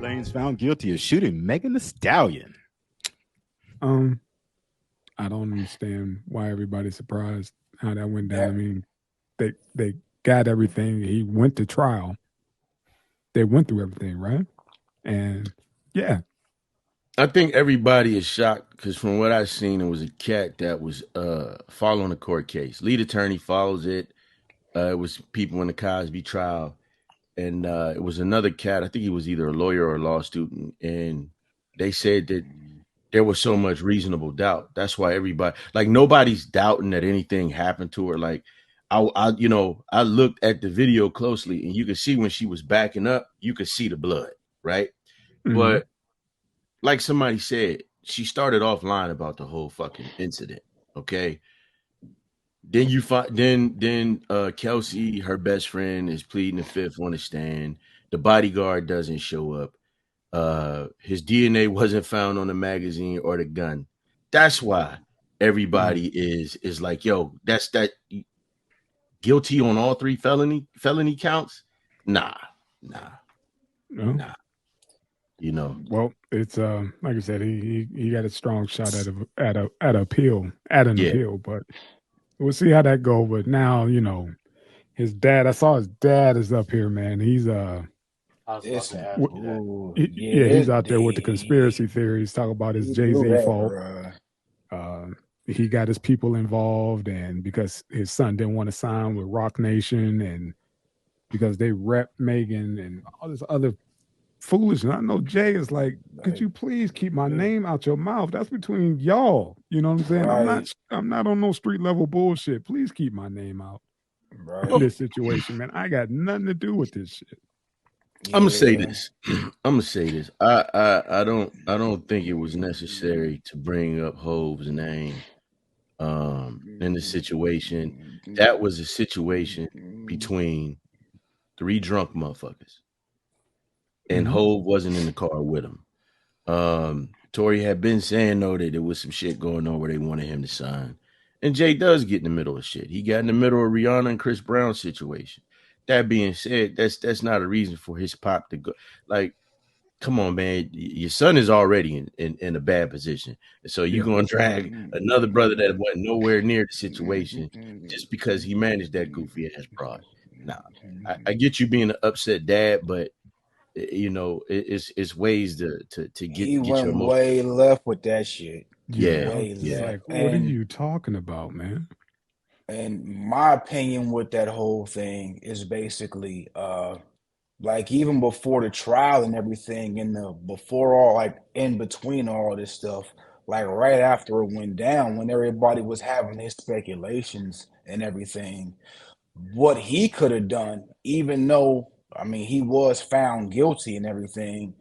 Lanez found guilty of shooting Megan Thee Stallion. I don't understand why everybody's surprised how that went down. I That mean, they got everything. He went to trial. They went through everything, right? And yeah, I think everybody is shocked because from what I've seen, it was a cat that was following a court case. Lead attorney follows it. It was people in the Cosby trial, and it was another cat. I think he was either a lawyer or a law student, and they said that there was so much reasonable doubt. That's why everybody, like, nobody's doubting that anything happened to her. Like, I looked at the video closely, and you could see when she was backing up, you could see the blood, right? hmm But like somebody said, she started off lying about the whole fucking incident. Okay. Then you find then Kelsey, her best friend, is pleading the fifth on the stand. The bodyguard doesn't show up. His DNA wasn't found on the magazine or the gun. That's why everybody is like, yo, that's that guilty on all three felony counts. Nah, nah, no. nah. You know, Well, it's like I said, he got a strong shot at an yeah. appeal, but we'll see how that go. But now, his dad. I saw his dad is up here, man. He's I was about this to ask you that. ooh, yeah, yeah, he's out there with the conspiracy theories, talk about his he Jay do Z that, fault. bro. Uh, he got his people involved, and because his son didn't want to sign with Rock Nation, and because they rep Megan and all this other foolishness. I know Jay is like, could you please keep my name out your mouth? That's between y'all. You know what I'm saying? Right, I'm not on no street level bullshit. Please keep my name out in right. this situation, man. I got nothing to do with this shit. I'm gonna say Yeah, this. I'm gonna say this. I don't think it was necessary to bring up Hove's name in the situation. That was a situation between three drunk motherfuckers, and hmm Hove wasn't in the car with him. Tory had been saying though that there was some shit going on where they wanted him to sign, and Jay does get in the middle of shit. He got in the middle of Rihanna and Chris Brown situation. That being said, that's not a reason for his pop to go. Like, come on, man. Your son is already in a bad position. So you're Yeah. going to drag another brother that wasn't nowhere near the situation just because he managed that goofy ass broad. Nah, I get you being an upset dad, but it's ways to he get your went emotions. way left with that shit. Yeah. Yeah, Way It's yeah. left. like, what are you talking about, man? And my opinion with that whole thing is basically like even before the trial and everything, in the before all, like in between all this stuff, like right after it went down, when everybody was having his speculations and everything, what he could have done, even though I mean he was found guilty and everything,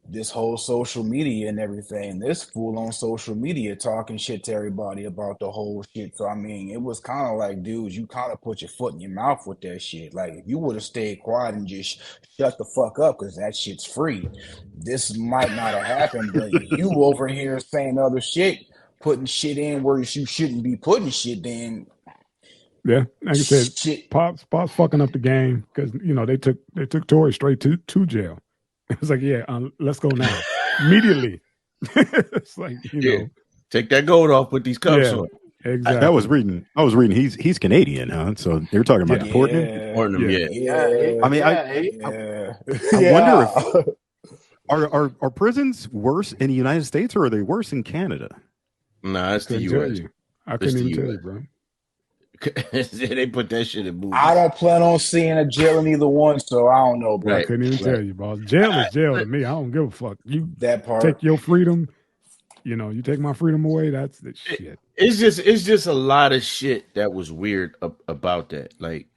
this whole social media and everything, this fool on social media talking shit to everybody about the whole shit. So I mean, it was kind of like, dudes, you kind of put your foot in your mouth with that shit. Like, if you would have stayed quiet and just shut the fuck up, because that shit's free, this might not have happened. But you over here saying other shit, putting shit in where you shouldn't be putting shit in. Yeah. Like I said, Shit, Pops fucking up the game because they took Tory straight to jail. It was like, yeah, let's go now. Immediately. It's like, Yeah. Take that gold off, put these cuffs yeah, on. I was exactly. reading. He's Canadian, huh? So they were talking about Yeah. deporting him. yeah, Warn them, Yeah. yeah. yeah, I mean, I, yeah, I wonder if yeah. are prisons worse in the United States or are they worse in Canada? Nah, I it's the couldn't tell U.S. you. I It's couldn't the even tell you, U.S. bro. They put that shit in I movies, don't plan on seeing a jail in either one, so I don't know, I bro. right? couldn't even Right. tell you, boss. Jail is jail to But me. I don't give a fuck. You That take part. your freedom, you take my freedom away, that's the it, shit. it's just a lot of shit that was weird about that. Like,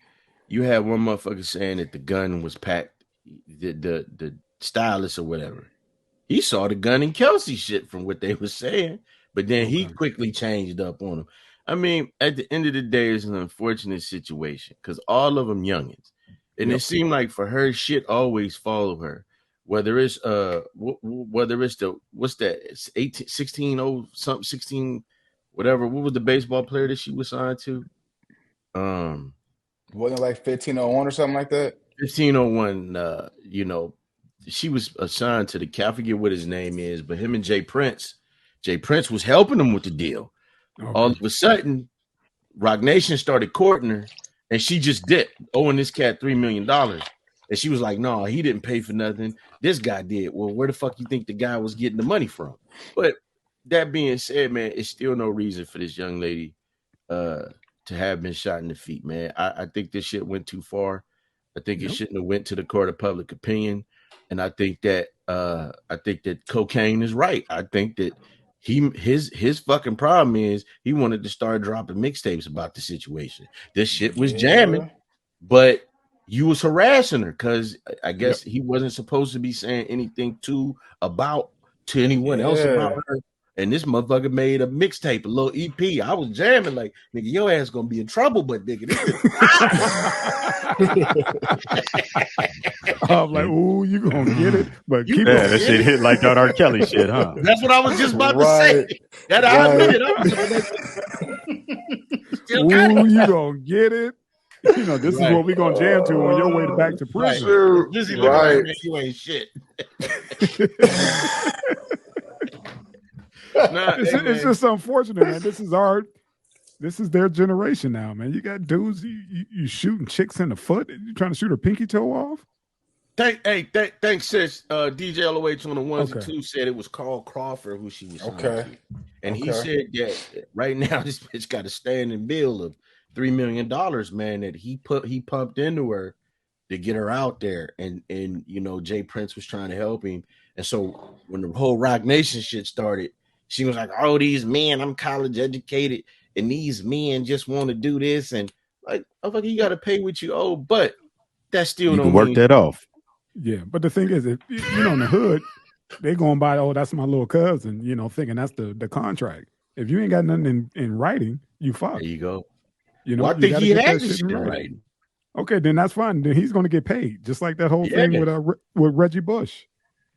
you had one motherfucker saying that the gun was packed, the stylist or whatever. He saw the gun in Kelsey shit from what they were saying, but then he Okay. quickly changed up on him. I mean, at the end of the day, it's an unfortunate situation because all of them youngins, and it Yep. seemed like for her, shit always follow her. Whether it's whether it's the what's that? It's 18, 16, oh something 16, whatever. What was the baseball player that she was signed to? Um, Wasn't it like 1501 or something like that? 1501. she was assigned to the I forget what his name is, but him and Jay Prince was helping him with the deal. Okay. All of a sudden, Rock Nation started courting her, and she just dipped, owing this cat $3 million. And she was like, no, he didn't pay for nothing. This guy did. Well, where the fuck you think the guy was getting the money from? But that being said, man, it's still no reason for this young lady to have been shot in the feet, man. I think this shit went too far. I think it shouldn't have went to the court of public opinion. And I think that cocaine is right. I think that his fucking problem is he wanted to start dropping mixtapes about the situation. This shit was jamming, but you was harassing her because I guess he wasn't supposed to be saying anything to anyone else about her. And this motherfucker made a mixtape, a little EP. I was jamming like, nigga, your ass gonna be in trouble, but nigga, this I'm like, ooh, you gonna get it, but keep Yeah, that shit hit like that R. Kelly shit, huh? That's what I was just about to say. That I admit it. Ooh, you gonna get it. You know, this is what we gonna jam to on your way back to prison. Right. You ain't shit. It's just unfortunate, man. This is their generation now, man. You got dudes you shooting chicks in the foot. You trying to shoot her pinky toe off? Thanks, sis. DJ LOH on the ones and twos said it was Carl Crawford who she was signed to. And he said that right now this bitch got a standing bill of $3 million, man, that he pumped into her to get her out there. And you know, Jay Prince was trying to help him. And so when the whole Rock Nation shit started, she was like, oh, these men, I'm college educated, and these men just want to do this. And like, you got to pay what you owe, but that still you don't can work mean that off. Yeah, but the thing is, if you know in the hood, they going by, oh, that's my little cousin, you know, thinking that's the contract. If you ain't got nothing in writing, you fuck. There you go. You know, well, I think he had this shit in writing. Okay, then that's fine. Then he's going to get paid, just like that whole thing with Reggie Bush.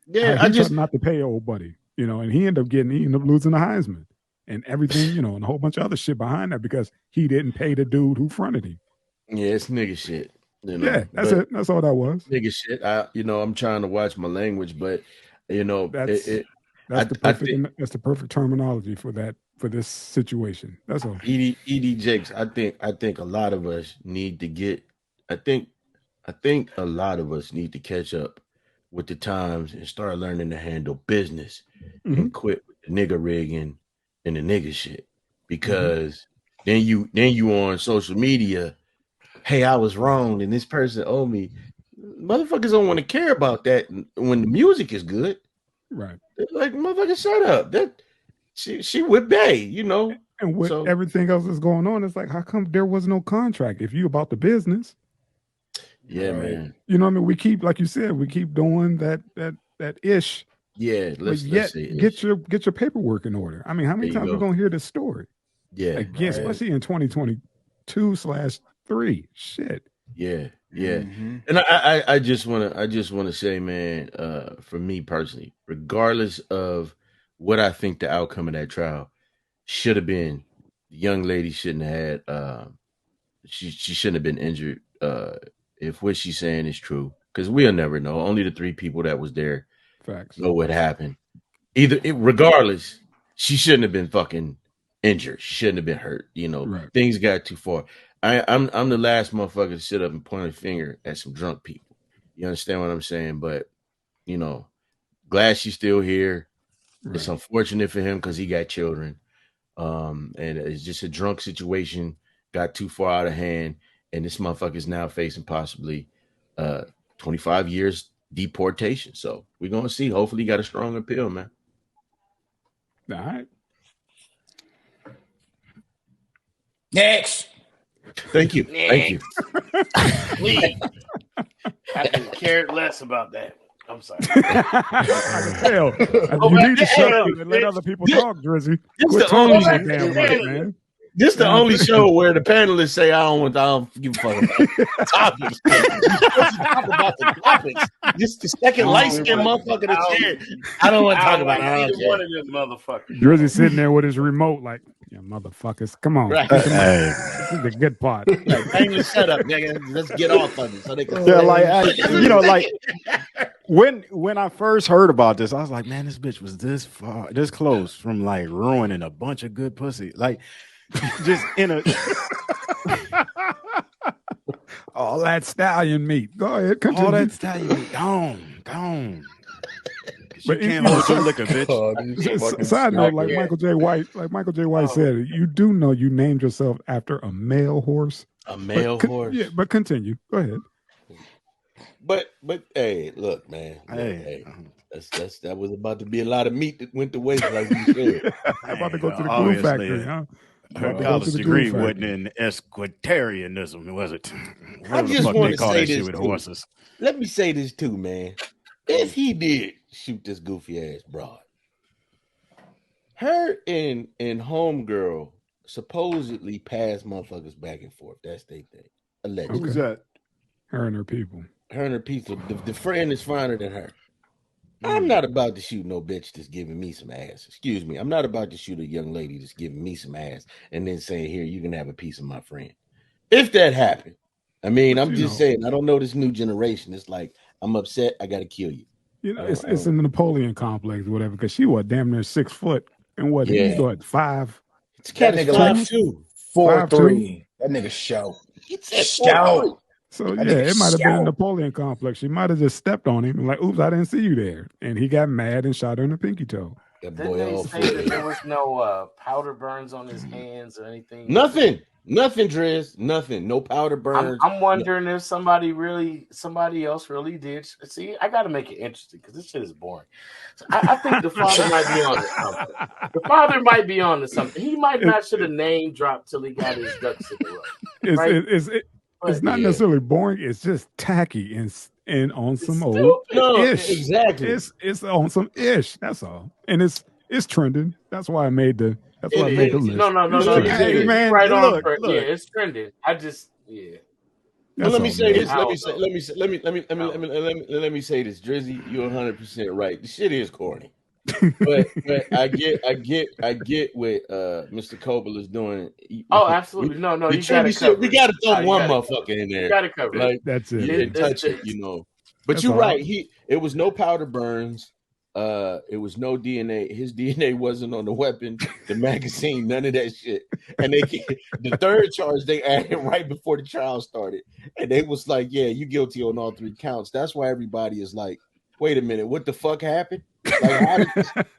Yeah, I just not to pay old buddy, you know, and he ended up losing the Heisman and everything, you know, and a whole bunch of other shit behind that because he didn't pay the dude who fronted him. Yeah, it's nigga shit. You know? Yeah, that's it. That's all that was. Nigga shit. I'm trying to watch my language, but you know, that's the perfect terminology for this situation. That's all. ED Jakes, I think a lot of us need to get. I think a lot of us need to catch up with the times and start learning to handle business and quit with the nigga rigging and the nigga shit. Because then you on social media, hey, I was wrong and this person owed me. Motherfuckers don't want to care about that when the music is good. Right. They're like, motherfucker, shut up. That she with Bay, you know. And with everything else that's going on, it's like, how come there was no contract if you about the business? Yeah, right. Man. You know what I mean? We keep, like you said, we keep doing that ish. Yeah, let's say get your paperwork in order. I mean, how many times are we gonna hear this story? Yeah, again, especially in 2022/3. Shit. Yeah. And I just wanna say, man, for me personally, regardless of what I think the outcome of that trial should have been, the young lady shouldn't have had she shouldn't have been injured. If what she's saying is true, because we'll never know. Only the 3 people that was there know what happened. Regardless, she shouldn't have been fucking injured. She shouldn't have been hurt. You know, things got too far. I'm the last motherfucker to sit up and point a finger at some drunk people. You understand what I'm saying? But you know, glad she's still here. Right. It's unfortunate for him because he got children. And it's just a drunk situation. Got too far out of hand. And this motherfucker is now facing possibly 25 years deportation. So we're going to see. Hopefully he got a strong appeal, man. All right. Next. Thank you. Thank you. Please. I can care less about that. I'm sorry. I can tell. You need to shut up and let other people talk, Drizzy. Quit talking that damn right, man. This is the only show where the panelists say, I don't give a fuck about topics. Talk about the topics. Just the second light-skinned motherfucker that's here. I don't want to talk about either one of them motherfuckers. Drizzy sitting there with his remote like, yeah, motherfuckers, come on. Right. This is the good part. Hang your shut up, nigga. Let's get off of it so they can when I first heard about this, I was like, man, this bitch was this close from like ruining a bunch of good pussy. Like just in a all that stallion meat. Go ahead, continue. all that stallion meat gone. You But can't hold your liquor, bitch. Oh, these fucking Side note, like smackers. Michael J. White said, you do know you named yourself after a male horse. A male horse. Yeah, but continue. Go ahead. But hey, look, man. Look, Hey. that was about to be a lot of meat that went to waste, like you said. About to go to the glue Obviously, factory, huh? Her About to go to college the degree glue wasn't factory. in Esquitarianism, was it? I Whatever the just fuck want they to call say that shit this with too. horses. Let me say this too, man. If he did shoot this goofy ass broad, her and homegirl supposedly passed motherfuckers back and forth. That's their thing. Allegedly. Who's that? Her and her people. Her and her people. The friend is finer than her. I'm not about to shoot no bitch that's giving me some ass. Excuse me. I'm not about to shoot a young lady that's giving me some ass and then saying, here, you can have a piece of my friend. If that happened, I mean, But I'm just saying, I don't know this new generation. It's like, I'm upset, I got to kill you. You know, it's in the Napoleon complex or whatever, because she was damn near 6 foot. And what, Yeah. he's what, 5? It's cat That is nigga like 5'2". 4'3". That nigga shout. He said Shout. So That yeah, nigga it might have been a scout. Napoleon complex. She might have just stepped on him and like, oops, I didn't see you there. And he got mad and shot her in the pinky toe. That Didn't boy they all say that for there was no powder burns on his hands or anything? Nothing, Driz. Nothing. No powder burns. I'm wondering if somebody else really did. See, I got to make it interesting because this shit is boring. So I think the father might be on to something. The father might be on to something. He might not should have name dropped till he got his ducks in a row. Right? It's not necessarily boring. It's just tacky and on some old No, ish. exactly. It's on some ish. That's all. And it's trending. That's why I made the. That's why I It made the is. list. No. Hey, man, right on. look. Yeah, it's trending. I just But That's let me all, say man. this. I Let don't me say this. Drizzy, you're 100% right. The shit is corny. but I get what Mr. Kobel is doing. Oh, absolutely. No, The you gotta trendy shit. cover We it. got to throw No, you one gotta motherfucker in there. You gotta cover it. Like That's it. you didn't touch it, you know. But That's you're all. right. It was no powder burns. It was no DNA. His DNA wasn't on the weapon, the magazine, none of that shit. And the third charge they added right before the trial started, and they was like, "Yeah, you guilty on all 3 counts." That's why everybody is like, "Wait a minute, what the fuck happened? Like,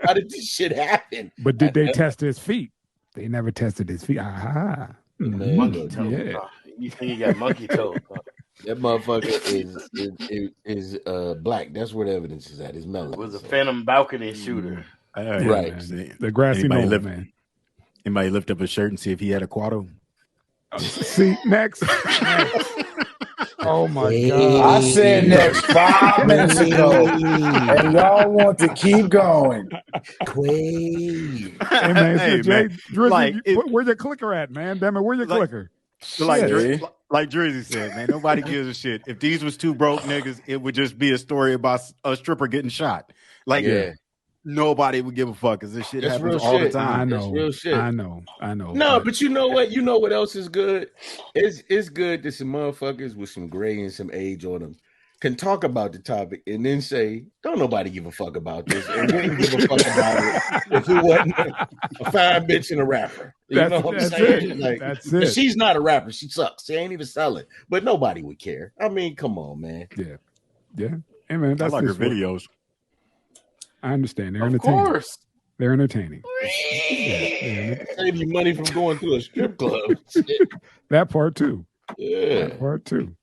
how did this shit happen?" But did they test his feet? They never tested his feet. Aha. Man, Monkey look, toe. Yeah. You think you got monkey toe? that motherfucker is black. That's where the evidence is at. It's melanin. Was a phantom balcony shooter. Right. Man. The grassy knoll, man. Anybody lift up a shirt and see if he had a quado? See, next. Oh my I God. said next 5 minutes ago, and y'all want to keep going. Quay. Hey man, Hey, Jay, man, Drizzy, like, where's your clicker at, man? Damn it, where's your Like- clicker? Like, Shit. like Drizzy said, man, nobody gives a shit. If these was 2 broke niggas, it would just be a story about a stripper getting shot. Like, Yeah. nobody would give a fuck because this shit That's happens real all shit. the I time. That's know. real shit. I know. No, but you know what? You know what else is good? It's good that some motherfuckers with some gray and some age on them can talk about the topic and then say, "Don't nobody give a fuck about this," and wouldn't give a fuck about it if it wasn't a fine bitch and a rapper. You know what I'm That's saying? it. Like, That's it. she's not a rapper. She sucks. She ain't even selling. But nobody would care. I mean, come on, man. Yeah. Hey man, I that's like her just what- videos. I understand. They're Of entertaining. course. They're entertaining. Save you money from going to a strip club. Shit. That part too. Yeah. That part too.